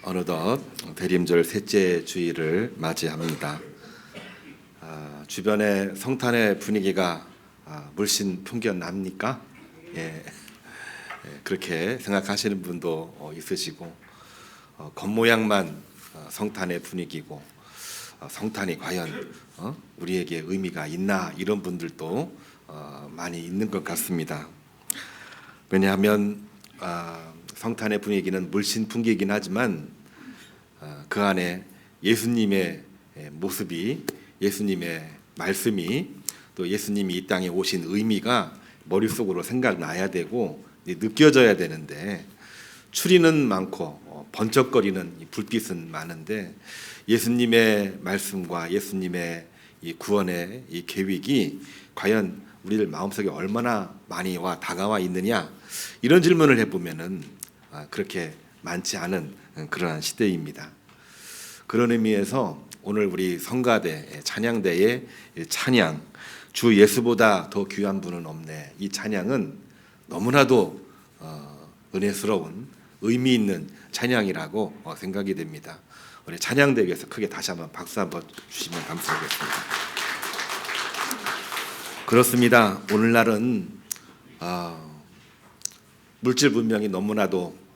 어느덧 대림절 셋째 주일을 맞이합니다. 주변의 성탄의 분위기가 물씬 풍겨납니까? 예, 그렇게 생각하시는 분도 있으시고, 겉모양만 성탄의 분위기고 성탄이 과연 우리에게 의미가 있나, 이런 분들도 많이 있는 것 같습니다. 왜냐하면 성탄의 분위기는 물씬 풍기긴 하지만 그 안에 예수님의 모습이, 예수님의 말씀이, 또 예수님이 이 땅에 오신 의미가 머릿속으로 생각나야 되고 느껴져야 되는데, 추리는 많고 번쩍거리는 불빛은 많은데, 예수님의 말씀과 예수님의 이 구원의 이 계획이 과연 우리들 마음속에 얼마나 많이 다가와 있느냐, 이런 질문을 해보면은 그렇게 많지 않은 그러한 시대입니다. 그런 의미에서 오늘 우리 성가대 찬양대의 찬양, 주 예수보다 더 귀한 분은 없네, 이 찬양은 너무나도 은혜스러운 의미 있는 찬양이라고 생각이 됩니다. 우리 찬양대에서 크게 다시 한번 박수 한번 주시면 감사하겠습니다. 그렇습니다. 오늘날은 물질 문명이 너무나도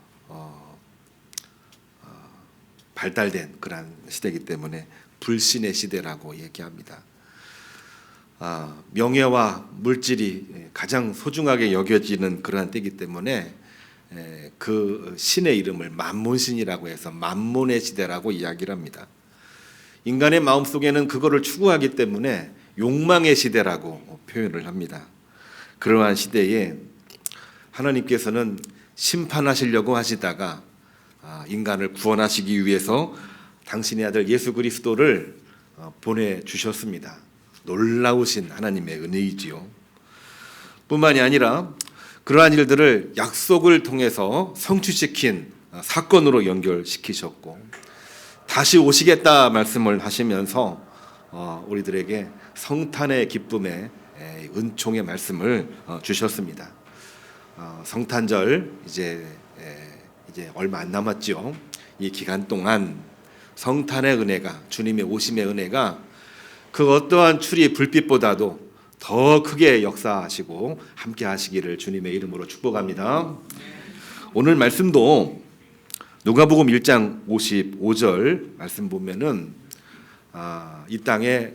발달된 그런 시대이기 때문에 불신의 시대라고 얘기합니다. 명예와 물질이 가장 소중하게 여겨지는 그러한 때이기 때문에 그 신의 이름을 만몬신이라고 해서 만몬의 시대라고 이야기를 합니다. 인간의 마음속에는 그거를 추구하기 때문에 욕망의 시대라고 표현을 합니다. 그러한 시대에 하나님께서는 심판하시려고 하시다가 인간을 구원하시기 위해서 당신의 아들 예수 그리스도를 보내주셨습니다. 놀라우신 하나님의 은혜이지요. 뿐만이 아니라 그러한 일들을 약속을 통해서 성취시킨 사건으로 연결시키셨고, 다시 오시겠다 말씀을 하시면서 우리들에게 성탄의 기쁨의 은총의 말씀을 주셨습니다. 성탄절 이제 얼마 안 남았죠. 이 기간 동안 성탄의 은혜가, 주님의 오심의 은혜가 그 어떠한 추리 불빛보다도 더 크게 역사하시고 함께 하시기를 주님의 이름으로 축복합니다. 오늘 말씀도 누가복음 1장 55절 말씀 보면은 이 땅에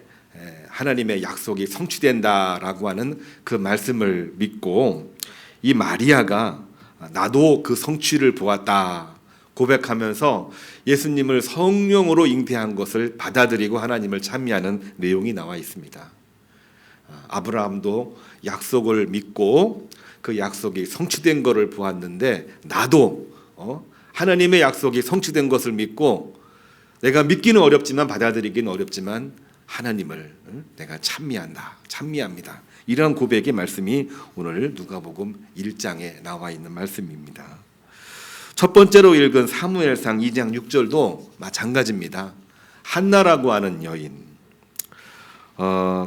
하나님의 약속이 성취된다라고 하는 그 말씀을 믿고, 이 마리아가 나도 그 성취를 보았다 고백하면서 예수님을 성령으로 잉태한 것을 받아들이고 하나님을 찬미하는 내용이 나와 있습니다. 아브라함도 약속을 믿고 그 약속이 성취된 것을 보았는데, 나도 하나님의 약속이 성취된 것을 믿고, 내가 믿기는 어렵지만 받아들이기는 어렵지만 하나님을 내가 찬미합니다. 이러한 고백의 말씀이 오늘 누가복음 1장에 나와 있는 말씀입니다. 첫 번째로 읽은 사무엘상 2장 6절도 마찬가지입니다. 한나라고 하는 여인,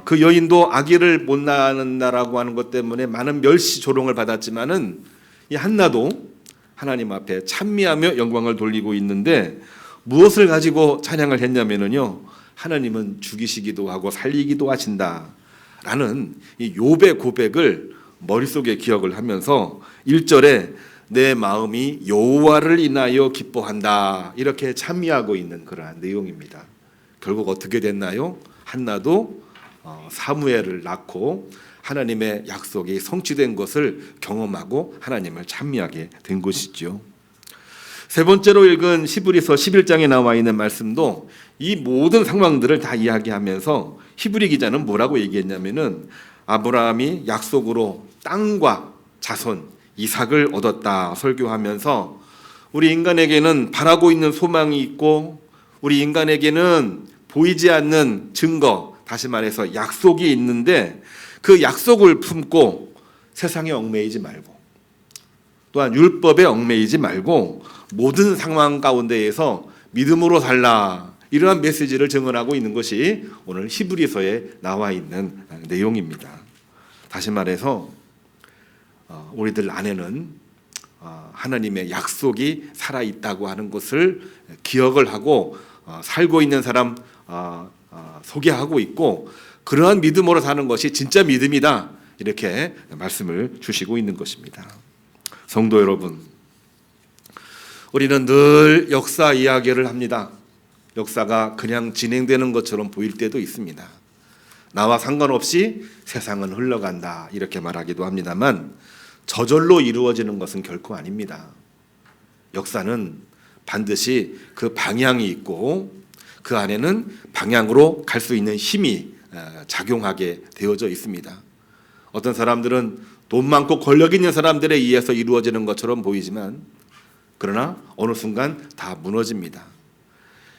그 여인도 아기를 못 낳는다라고 하는 것 때문에 많은 멸시 조롱을 받았지만은 이 한나도 하나님 앞에 찬미하며 영광을 돌리고 있는데, 무엇을 가지고 찬양을 했냐면요, 하나님은 죽이시기도 하고 살리기도 하신다라는 이 욥의 고백을 머릿속에 기억을 하면서 1절에 내 마음이 여호와를 인하여 기뻐한다, 이렇게 찬미하고 있는 그러한 내용입니다. 결국 어떻게 됐나요? 한나도 사무엘을 낳고 하나님의 약속이 성취된 것을 경험하고 하나님을 찬미하게 된 것이죠. 세 번째로 읽은 히브리서 11장에 나와 있는 말씀도 이 모든 상황들을 다 이야기하면서 히브리 기자는 뭐라고 얘기했냐면은, 아브라함이 약속으로 땅과 자손 이삭을 얻었다 설교하면서, 우리 인간에게는 바라고 있는 소망이 있고 우리 인간에게는 보이지 않는 증거, 다시 말해서 약속이 있는데, 그 약속을 품고 세상에 얽매이지 말고, 또한 율법에 얽매이지 말고 모든 상황 가운데에서 믿음으로 살라, 이러한 메시지를 증언하고 있는 것이 오늘 히브리서에 나와 있는 내용입니다. 다시 말해서 우리들 안에는 하나님의 약속이 살아있다고 하는 것을 기억을 하고 살고 있는 사람 소개하고 있고, 그러한 믿음으로 사는 것이 진짜 믿음이다, 이렇게 말씀을 주시고 있는 것입니다. 성도 여러분, 우리는 늘 역사 이야기를 합니다. 역사가 그냥 진행되는 것처럼 보일 때도 있습니다. 나와 상관없이 세상은 흘러간다, 이렇게 말하기도 합니다만 저절로 이루어지는 것은 결코 아닙니다. 역사는 반드시 그 방향이 있고 그 안에는 방향으로 갈 수 있는 힘이 작용하게 되어져 있습니다. 어떤 사람들은 돈 많고 권력 있는 사람들에 의해서 이루어지는 것처럼 보이지만, 그러나 어느 순간 다 무너집니다.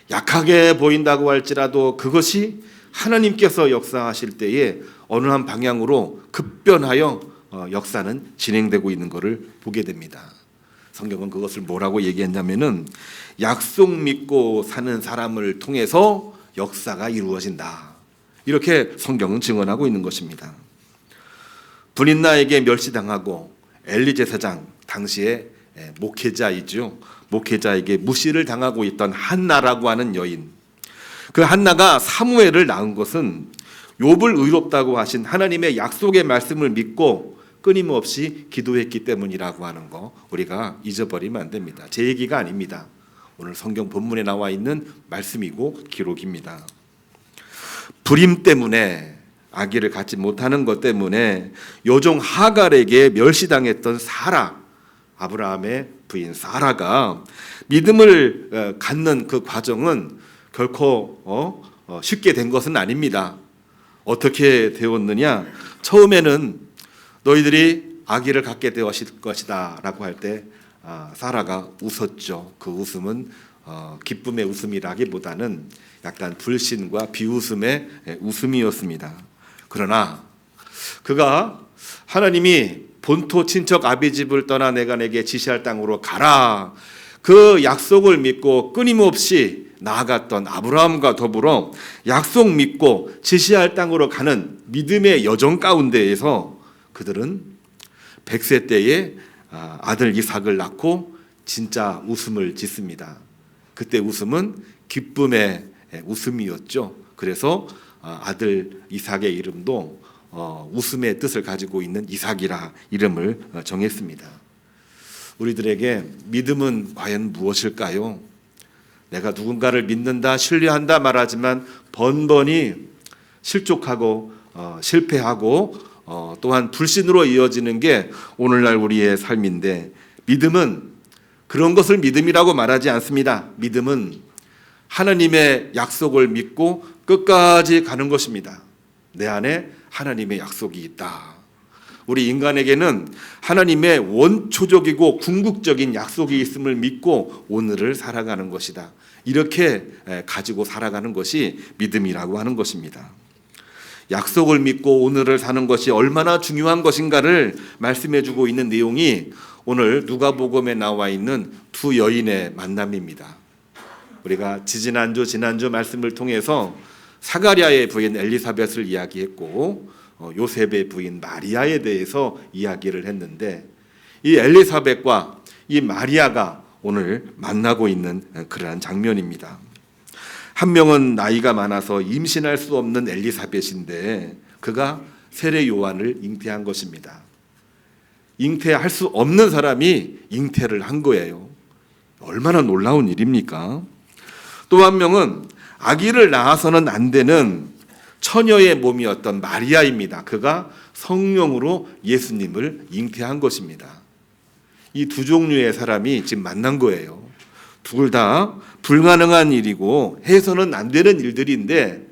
약하게 보인다고 할지라도 그것이 하나님께서 역사하실 때에 어느 한 방향으로 급변하여 역사는 진행되고 있는 것을 보게 됩니다. 성경은 그것을 뭐라고 얘기했냐면은 약속 믿고 사는 사람을 통해서 역사가 이루어진다, 이렇게 성경은 증언하고 있는 것입니다. 분인나에게 멸시당하고 엘리 제사장, 당시에 목회자이죠, 목회자에게 무시를 당하고 있던 한나라고 하는 여인, 그 한나가 사무엘을 낳은 것은 욥을 의롭다고 하신 하나님의 약속의 말씀을 믿고 끊임없이 기도했기 때문이라고 하는 거 우리가 잊어버리면 안 됩니다. 제 얘기가 아닙니다. 오늘 성경 본문에 나와 있는 말씀이고 기록입니다. 불임 때문에, 아기를 갖지 못하는 것 때문에 요종 하갈에게 멸시당했던 사라, 아브라함의 부인 사라가 믿음을 갖는 그 과정은 결코 쉽게 된 것은 아닙니다. 어떻게 되었느냐? 처음에는 너희들이 아기를 갖게 되었을 것이다 라고 할 때 사라가 웃었죠. 그 웃음은 기쁨의 웃음이라기보다는 약간 불신과 비웃음의 웃음이었습니다. 그러나 그가 하나님이 본토 친척 아비집을 떠나 내가 내게 지시할 땅으로 가라, 그 약속을 믿고 끊임없이 나아갔던 아브라함과 더불어 약속 믿고 지시할 땅으로 가는 믿음의 여정 가운데에서 그들은 100세 때에 아들 이삭을 낳고 진짜 웃음을 짓습니다. 그때 웃음은 기쁨의 웃음이었죠. 그래서 아들 이삭의 이름도 웃음의 뜻을 가지고 있는 이삭이라 이름을 정했습니다. 우리들에게 믿음은 과연 무엇일까요? 내가 누군가를 믿는다, 신뢰한다 말하지만 번번이 실족하고 실패하고 또한 불신으로 이어지는 게 오늘날 우리의 삶인데, 믿음은 그런 것을 믿음이라고 말하지 않습니다. 믿음은 하나님의 약속을 믿고 끝까지 가는 것입니다. 내 안에 하나님의 약속이 있다. 우리 인간에게는 하나님의 원초적이고 궁극적인 약속이 있음을 믿고 오늘을 살아가는 것이다. 이렇게 가지고 살아가는 것이 믿음이라고 하는 것입니다. 약속을 믿고 오늘을 사는 것이 얼마나 중요한 것인가를 말씀해주고 있는 내용이 오늘 누가복음에 나와 있는 두 여인의 만남입니다. 우리가 지난주 말씀을 통해서 사가랴의 부인 엘리사벳을 이야기했고 요셉의 부인 마리아에 대해서 이야기를 했는데, 이 엘리사벳과 이 마리아가 오늘 만나고 있는 그러한 장면입니다. 한 명은 나이가 많아서 임신할 수 없는 엘리사벳인데 그가 세례 요한을 잉태한 것입니다. 잉태할 수 없는 사람이 잉태를 한 거예요. 얼마나 놀라운 일입니까? 또 한 명은 아기를 낳아서는 안 되는 처녀의 몸이었던 마리아입니다. 그가 성령으로 예수님을 잉태한 것입니다. 이 두 종류의 사람이 지금 만난 거예요. 둘 다 불가능한 일이고 해서는 안 되는 일들인데,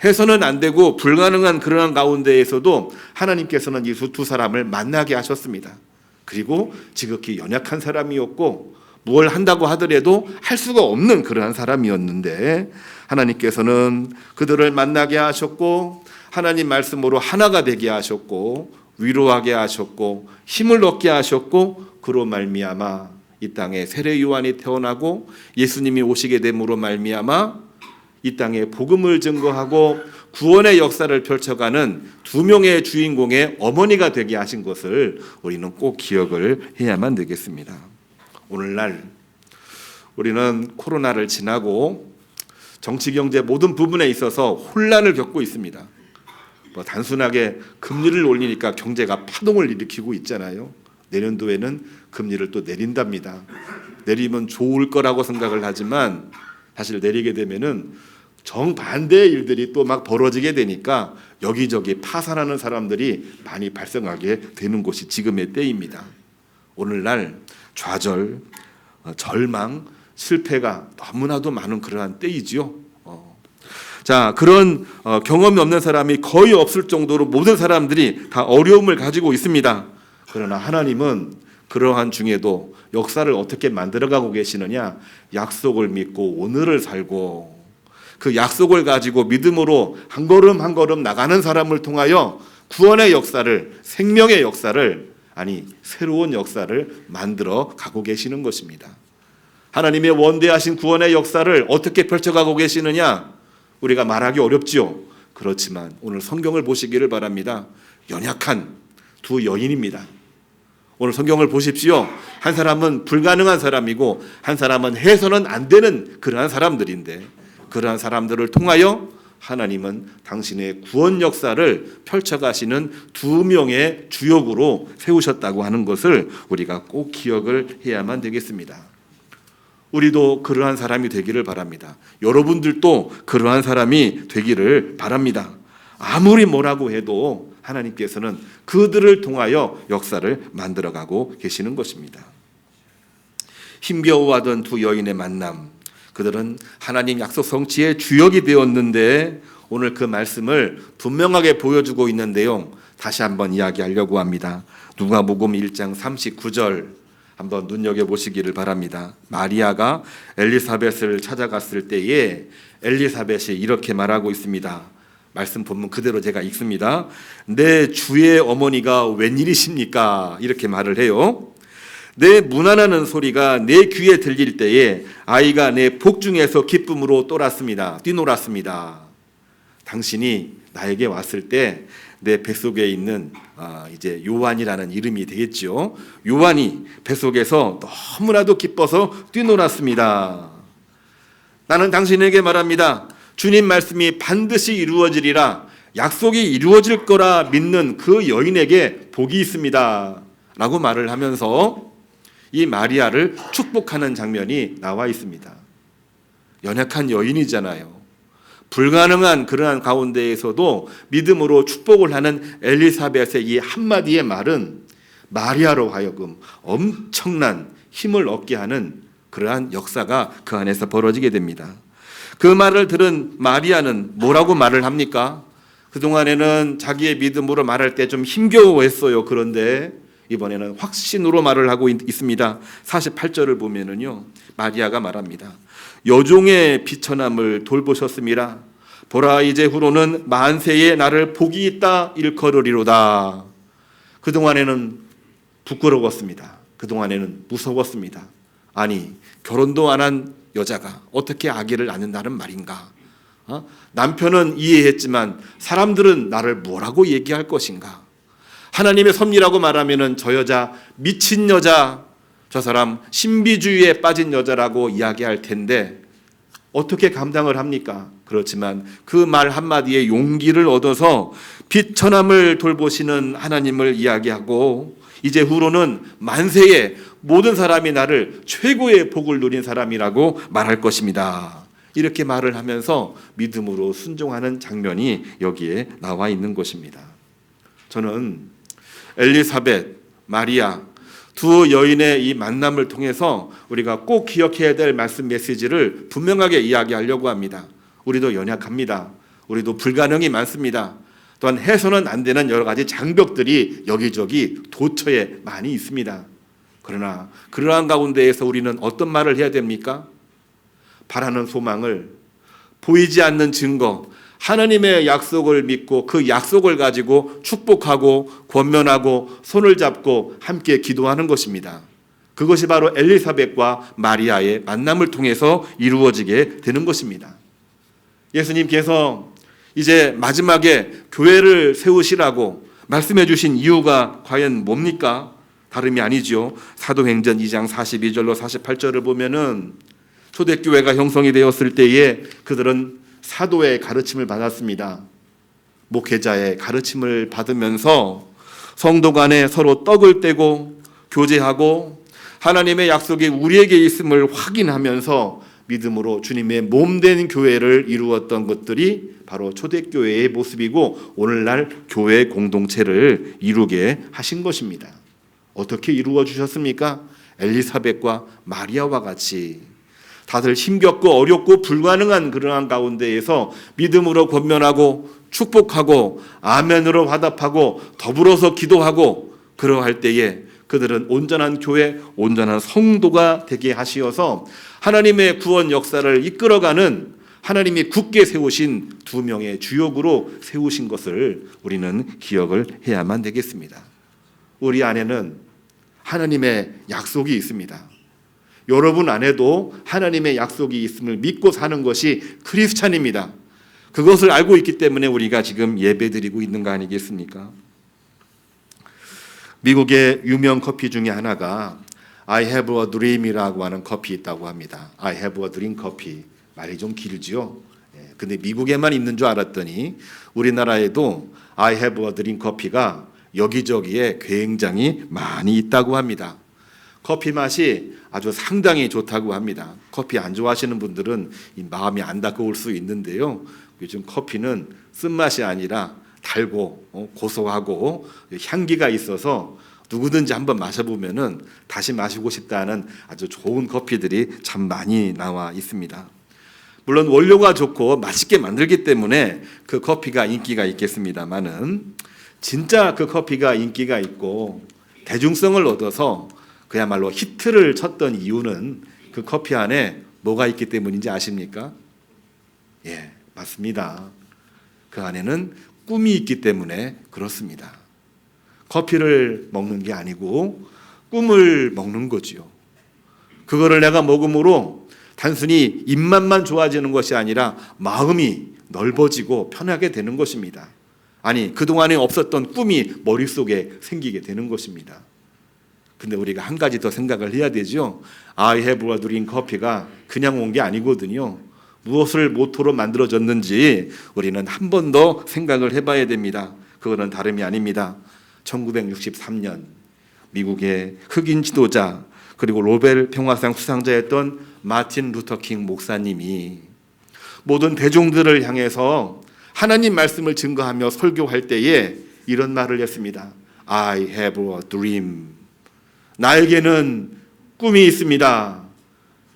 해서는 안 되고 불가능한 그러한 가운데에서도 하나님께서는 이 두 사람을 만나게 하셨습니다. 그리고 지극히 연약한 사람이었고 뭘 한다고 하더라도 할 수가 없는 그러한 사람이었는데 하나님께서는 그들을 만나게 하셨고 하나님 말씀으로 하나가 되게 하셨고 위로하게 하셨고 힘을 얻게 하셨고, 그로 말미암아 이 땅에 세례 요한이 태어나고 예수님이 오시게 됨으로 말미암아 이 땅에 복음을 증거하고 구원의 역사를 펼쳐가는 두 명의 주인공의 어머니가 되게 하신 것을 우리는 꼭 기억을 해야만 되겠습니다. 오늘날 우리는 코로나를 지나고 정치, 경제 모든 부분에 있어서 혼란을 겪고 있습니다. 단순하게 금리를 올리니까 경제가 파동을 일으키고 있잖아요. 내년도에는 금리를 또 내린답니다. 내리면 좋을 거라고 생각을 하지만 사실 내리게 되면은 정반대의 일들이 또 막 벌어지게 되니까 여기저기 파산하는 사람들이 많이 발생하게 되는 곳이 지금의 때입니다. 오늘날 좌절, 절망, 실패가 너무나도 많은 그러한 때이지요. 자, 그런 경험이 없는 사람이 거의 없을 정도로 모든 사람들이 다 어려움을 가지고 있습니다. 그러나 하나님은 그러한 중에도 역사를 어떻게 만들어가고 계시느냐? 약속을 믿고 오늘을 살고 그 약속을 가지고 믿음으로 한 걸음 한 걸음 나가는 사람을 통하여 구원의 역사를, 생명의 역사를, 아니 새로운 역사를 만들어 가고 계시는 것입니다. 하나님의 원대하신 구원의 역사를 어떻게 펼쳐가고 계시느냐? 우리가 말하기 어렵지요. 그렇지만 오늘 성경을 보시기를 바랍니다. 연약한 두 여인입니다. 오늘 성경을 보십시오. 한 사람은 불가능한 사람이고 한 사람은 해서는 안 되는 그러한 사람들인데, 그러한 사람들을 통하여 하나님은 당신의 구원 역사를 펼쳐가시는 두 명의 주역으로 세우셨다고 하는 것을 우리가 꼭 기억을 해야만 되겠습니다. 우리도 그러한 사람이 되기를 바랍니다. 여러분들도 그러한 사람이 되기를 바랍니다. 아무리 뭐라고 해도 하나님께서는 그들을 통하여 역사를 만들어가고 계시는 것입니다. 힘겨워하던 두 여인의 만남, 그들은 하나님 약속 성취의 주역이 되었는데 오늘 그 말씀을 분명하게 보여주고 있는 내용 다시 한번 이야기하려고 합니다. 누가복음 1장 39절 한번 눈여겨보시기를 바랍니다. 마리아가 엘리사벳을 찾아갔을 때에 엘리사벳이 이렇게 말하고 있습니다. 말씀 본문 그대로 제가 읽습니다. 내 주의 어머니가 웬일이십니까? 이렇게 말을 해요. 내 문안하는 소리가 내 귀에 들릴 때에 아이가 내 복중에서 기쁨으로 뛰놀았습니다. 당신이 나에게 왔을 때 내 뱃속에 있는 이제 요한이라는 이름이 되겠죠. 요한이 뱃속에서 너무나도 기뻐서 뛰놀았습니다. 나는 당신에게 말합니다. 주님 말씀이 반드시 이루어지리라, 약속이 이루어질 거라 믿는 그 여인에게 복이 있습니다 라고 말을 하면서 이 마리아를 축복하는 장면이 나와 있습니다. 연약한 여인이잖아요. 불가능한 그러한 가운데에서도 믿음으로 축복을 하는 엘리사벳의 이 한마디의 말은 마리아로 하여금 엄청난 힘을 얻게 하는 그러한 역사가 그 안에서 벌어지게 됩니다. 그 말을 들은 마리아는 뭐라고 말을 합니까? 그동안에는 자기의 믿음으로 말할 때 좀 힘겨워했어요. 그런데 이번에는 확신으로 말을 하고 있습니다. 48절을 보면은요, 마리아가 말합니다. 여종의 비천함을 돌보셨음이라. 보라, 이제 후로는 만세에 나를 복이 있다 일컬으리로다. 그동안에는 부끄러웠습니다. 그동안에는 무서웠습니다. 아니, 결혼도 안 한 여자가 어떻게 아기를 낳는다는 말인가? 남편은 이해했지만 사람들은 나를 뭐라고 얘기할 것인가? 하나님의 섭리라고 말하면은 저 여자 미친 여자, 저 사람 신비주의에 빠진 여자라고 이야기할 텐데 어떻게 감당을 합니까? 그렇지만 그 말 한마디에 용기를 얻어서 비천함을 돌보시는 하나님을 이야기하고 이제 후로는 만세에 모든 사람이 나를 최고의 복을 누린 사람이라고 말할 것입니다. 이렇게 말을 하면서 믿음으로 순종하는 장면이 여기에 나와 있는 것입니다. 저는 엘리사벳, 마리아 두 여인의 이 만남을 통해서 우리가 꼭 기억해야 될 말씀 메시지를 분명하게 이야기하려고 합니다. 우리도 연약합니다. 우리도 불가능이 많습니다. 또한 해서는 안 되는 여러 가지 장벽들이 여기저기 도처에 많이 있습니다. 그러나 그러한 가운데에서 우리는 어떤 말을 해야 됩니까? 바라는 소망을, 보이지 않는 증거, 하나님의 약속을 믿고 그 약속을 가지고 축복하고 권면하고 손을 잡고 함께 기도하는 것입니다. 그것이 바로 엘리사벳과 마리아의 만남을 통해서 이루어지게 되는 것입니다. 예수님께서 이제 마지막에 교회를 세우시라고 말씀해 주신 이유가 과연 뭡니까? 다름이 아니죠. 사도행전 2장 42절로 48절을 보면은 초대교회가 형성이 되었을 때에 그들은 사도의 가르침을 받았습니다. 목회자의 가르침을 받으면서 성도 간에 서로 떡을 떼고 교제하고 하나님의 약속이 우리에게 있음을 확인하면서 믿음으로 주님의 몸된 교회를 이루었던 것들이 바로 초대교회의 모습이고 오늘날 교회 공동체를 이루게 하신 것입니다. 어떻게 이루어 주셨습니까? 엘리사벳과 마리아와 같이 다들 힘겹고 어렵고 불가능한 그러한 가운데에서 믿음으로 권면하고 축복하고 아멘으로 화답하고 더불어서 기도하고 그러할 때에 그들은 온전한 교회, 온전한 성도가 되게 하시어서 하나님의 구원 역사를 이끌어가는 하나님이 굳게 세우신 두 명의 주역으로 세우신 것을 우리는 기억을 해야만 되겠습니다. 우리 안에는 하나님의 약속이 있습니다. 여러분 안에도 하나님의 약속이 있음을 믿고 사는 것이 크리스찬입니다. 그것을 알고 있기 때문에 우리가 지금 예배드리고 있는 거 아니겠습니까? 미국의 유명 커피 중에 하나가 I have a dream이라고 하는 커피 있다고 합니다. I have a dream 커피. 말이 좀 길지요. 근데 미국에만 있는 줄 알았더니 우리나라에도 I have a dream 커피가 여기저기에 굉장히 많이 있다고 합니다. 커피 맛이 아주 상당히 좋다고 합니다. 커피 안 좋아하시는 분들은 이 마음이 안타까울 수 있는데요. 요즘 커피는 쓴맛이 아니라 달고 고소하고 향기가 있어서 누구든지 한번 마셔보면은 다시 마시고 싶다는 아주 좋은 커피들이 참 많이 나와 있습니다. 물론 원료가 좋고 맛있게 만들기 때문에 그 커피가 인기가 있겠습니다만은 진짜 그 커피가 인기가 있고 대중성을 얻어서 그야말로 히트를 쳤던 이유는 그 커피 안에 뭐가 있기 때문인지 아십니까? 예, 맞습니다. 그 안에는 꿈이 있기 때문에 그렇습니다. 커피를 먹는 게 아니고 꿈을 먹는 거지요. 그거를 내가 먹음으로 단순히 입맛만 좋아지는 것이 아니라 마음이 넓어지고 편하게 되는 것입니다. 아니, 그동안에 없었던 꿈이 머릿속에 생기게 되는 것입니다. 근데 우리가 한 가지 더 생각을 해야 되죠. I have a dream 커피가 그냥 온 게 아니거든요. 무엇을 모토로 만들어졌는지 우리는 한 번 더 생각을 해봐야 됩니다. 그거는 다름이 아닙니다. 1963년 미국의 흑인 지도자 그리고 노벨 평화상 수상자였던 마틴 루터 킹 목사님이 모든 대중들을 향해서 하나님 말씀을 증거하며 설교할 때에 이런 말을 했습니다. I have a dream. 나에게는 꿈이 있습니다.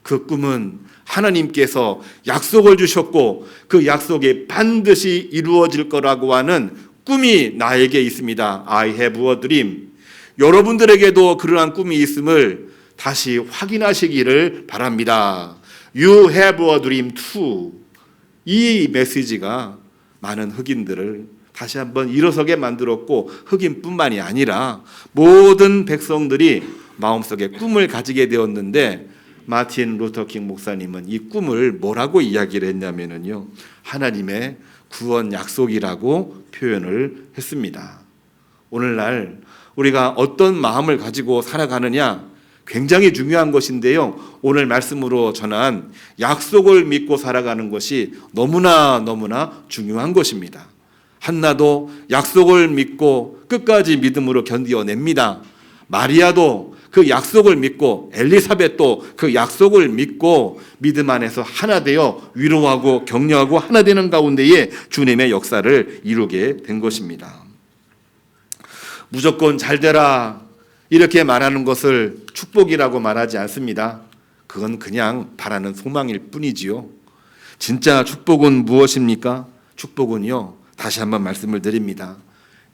그 꿈은 하나님께서 약속을 주셨고 그 약속이 반드시 이루어질 거라고 하는 꿈이 나에게 있습니다. I have a dream. 여러분들에게도 그러한 꿈이 있음을 다시 확인하시기를 바랍니다. You have a dream too. 이 메시지가 많은 흑인들을 다시 한번 일어서게 만들었고 흑인뿐만이 아니라 모든 백성들이 마음속에 꿈을 가지게 되었는데 마틴 루터 킹 목사님은 이 꿈을 뭐라고 이야기를 했냐면요. 하나님의 구원 약속이라고 표현을 했습니다. 오늘날 우리가 어떤 마음을 가지고 살아가느냐 굉장히 중요한 것인데요. 오늘 말씀으로 전한 약속을 믿고 살아가는 것이 너무나 중요한 것입니다. 한나도 약속을 믿고 끝까지 믿음으로 견디어냅니다. 마리아도 그 약속을 믿고 엘리사벳도 그 약속을 믿고 믿음 안에서 하나 되어 위로하고 격려하고 하나 되는 가운데에 주님의 역사를 이루게 된 것입니다. 무조건 잘 되라 이렇게 말하는 것을 축복이라고 말하지 않습니다. 그건 그냥 바라는 소망일 뿐이지요. 진짜 축복은 무엇입니까? 축복은요, 다시 한번 말씀을 드립니다.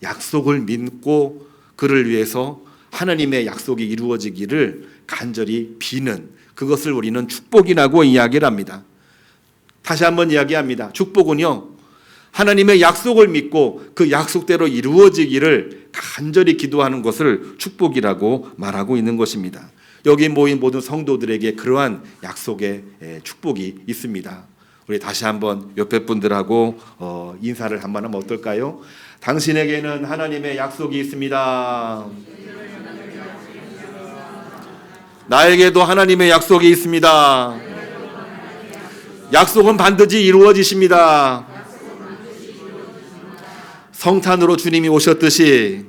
약속을 믿고 그를 위해서 하나님의 약속이 이루어지기를 간절히 비는 그것을 우리는 축복이라고 이야기를 합니다. 다시 한번 이야기합니다. 축복은요, 하나님의 약속을 믿고 그 약속대로 이루어지기를 간절히 기도하는 것을 축복이라고 말하고 있는 것입니다. 여기 모인 모든 성도들에게 그러한 약속의 축복이 있습니다. 우리 다시 한번 옆에 분들하고 인사를 한번 하면 어떨까요? 당신에게는 하나님의 약속이 있습니다. 나에게도 하나님의 약속이 있습니다. 약속은 반드시 이루어지십니다. 성탄으로 주님이 오셨듯이,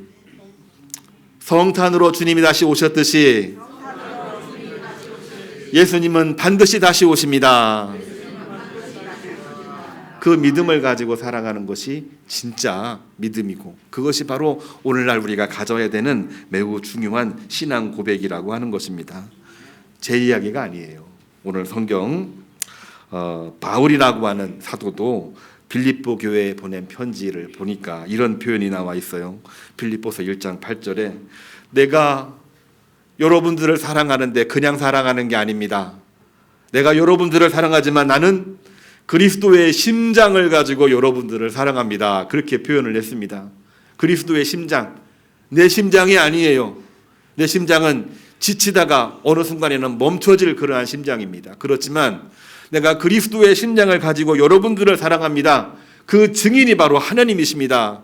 성탄으로 주님이 다시 오셨듯이 예수님은 반드시 다시 오십니다. 그 믿음을 가지고 살아가는 것이 진짜 믿음이고, 그것이 바로 오늘날 우리가 가져야 되는 매우 중요한 신앙 고백이라고 하는 것입니다. 제 이야기가 아니에요. 오늘 성경 바울이라고 하는 사도도 빌립보 교회에 보낸 편지를 보니까 이런 표현이 나와 있어요. 빌립보서 1장 8절에 내가 여러분들을 사랑하는데 그냥 사랑하는 게 아닙니다. 내가 여러분들을 사랑하지만 나는 그리스도의 심장을 가지고 여러분들을 사랑합니다. 그렇게 표현을 했습니다. 그리스도의 심장, 내 심장이 아니에요. 내 심장은 지치다가 어느 순간에는 멈춰질 그러한 심장입니다. 그렇지만 내가 그리스도의 심장을 가지고 여러분들을 사랑합니다. 그 증인이 바로 하나님이십니다.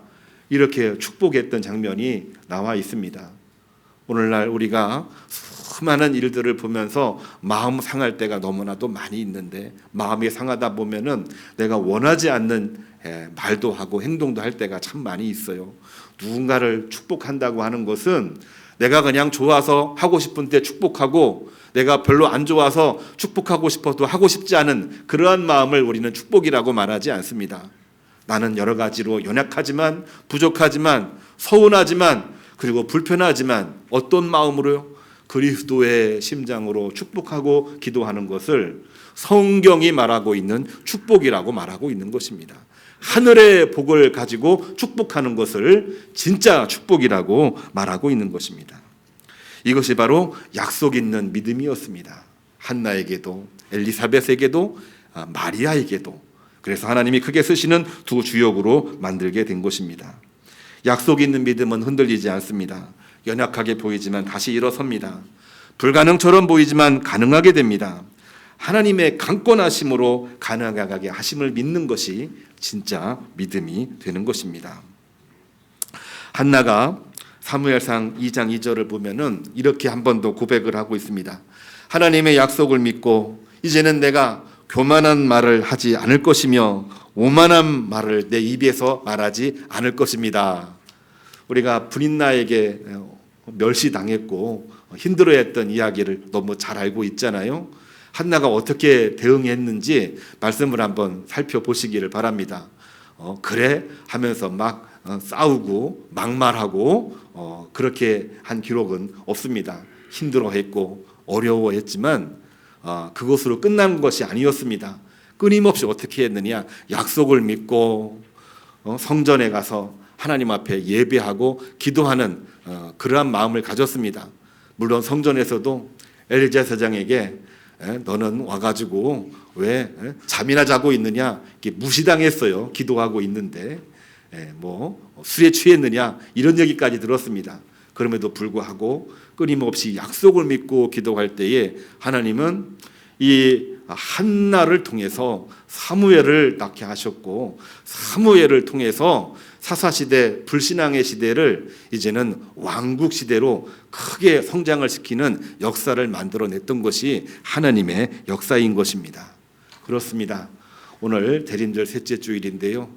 이렇게 축복했던 장면이 나와 있습니다. 오늘날 우리가 수많은 일들을 보면서 마음 상할 때가 너무나도 많이 있는데, 마음이 상하다 보면은 내가 원하지 않는 말도 하고 행동도 할 때가 참 많이 있어요. 누군가를 축복한다고 하는 것은 내가 그냥 좋아서 하고 싶은 때 축복하고, 내가 별로 안 좋아서 축복하고 싶어도 하고 싶지 않은 그러한 마음을 우리는 축복이라고 말하지 않습니다. 나는 여러 가지로 연약하지만, 부족하지만, 서운하지만, 그리고 불편하지만 어떤 마음으로요? 그리스도의 심장으로 축복하고 기도하는 것을 성경이 말하고 있는 축복이라고 말하고 있는 것입니다. 하늘의 복을 가지고 축복하는 것을 진짜 축복이라고 말하고 있는 것입니다. 이것이 바로 약속 있는 믿음이었습니다. 한나에게도, 엘리사벳에게도, 마리아에게도. 그래서 하나님이 크게 쓰시는 두 주역으로 만들게 된 것입니다. 약속 있는 믿음은 흔들리지 않습니다. 연약하게 보이지만 다시 일어섭니다. 불가능처럼 보이지만 가능하게 됩니다. 하나님의 강권하심으로 가능하게 하심을 믿는 것이 진짜 믿음이 되는 것입니다. 한나가 사무엘상 2장 2절을 보면은 이렇게 한 번 더 고백을 하고 있습니다. 하나님의 약속을 믿고 이제는 내가 교만한 말을 하지 않을 것이며 오만한 말을 내 입에서 말하지 않을 것입니다. 우리가 브릿나에게 멸시당했고 힘들어했던 이야기를 너무 잘 알고 있잖아요. 한나가 어떻게 대응했는지 말씀을 한번 살펴보시기를 바랍니다. 그래 하면서 막 싸우고 막말하고 그렇게 한 기록은 없습니다. 힘들어했고 어려워했지만 그것으로 끝난 것이 아니었습니다. 끊임없이 어떻게 했느냐, 약속을 믿고 성전에 가서 하나님 앞에 예배하고 기도하는 그러한 마음을 가졌습니다. 물론 성전에서도 엘리자 사장에게 너는 와가지고 왜 잠이나 자고 있느냐 이렇게 무시당했어요. 기도하고 있는데 뭐 술에 취했느냐 이런 얘기까지 들었습니다. 그럼에도 불구하고 끊임없이 약속을 믿고 기도할 때에 하나님은 이 한나를 통해서 사무엘을 낳게 하셨고, 사무엘을 통해서 사사시대 불신앙의 시대를 이제는 왕국시대로 크게 성장을 시키는 역사를 만들어냈던 것이 하나님의 역사인 것입니다. 그렇습니다. 오늘 대림절 셋째 주일인데요,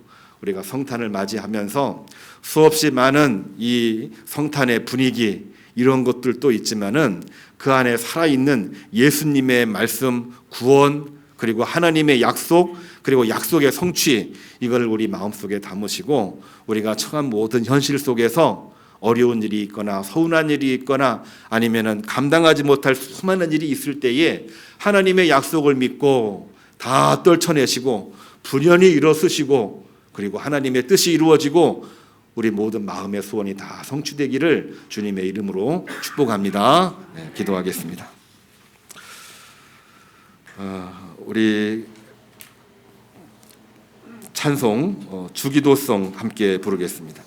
우리가 성탄을 맞이하면서 수없이 많은 이 성탄의 분위기 이런 것들도 있지만은 그 안에 살아있는 예수님의 말씀, 구원, 그리고 하나님의 약속, 그리고 약속의 성취, 이걸 우리 마음속에 담으시고 우리가 처한 모든 현실 속에서 어려운 일이 있거나 서운한 일이 있거나 아니면은 감당하지 못할 수많은 일이 있을 때에 하나님의 약속을 믿고 다 떨쳐내시고 분연히 일어서시고, 그리고 하나님의 뜻이 이루어지고 우리 모든 마음의 소원이 다 성취되기를 주님의 이름으로 축복합니다. 네, 기도하겠습니다. 우리 찬송 주기도송 함께 부르겠습니다.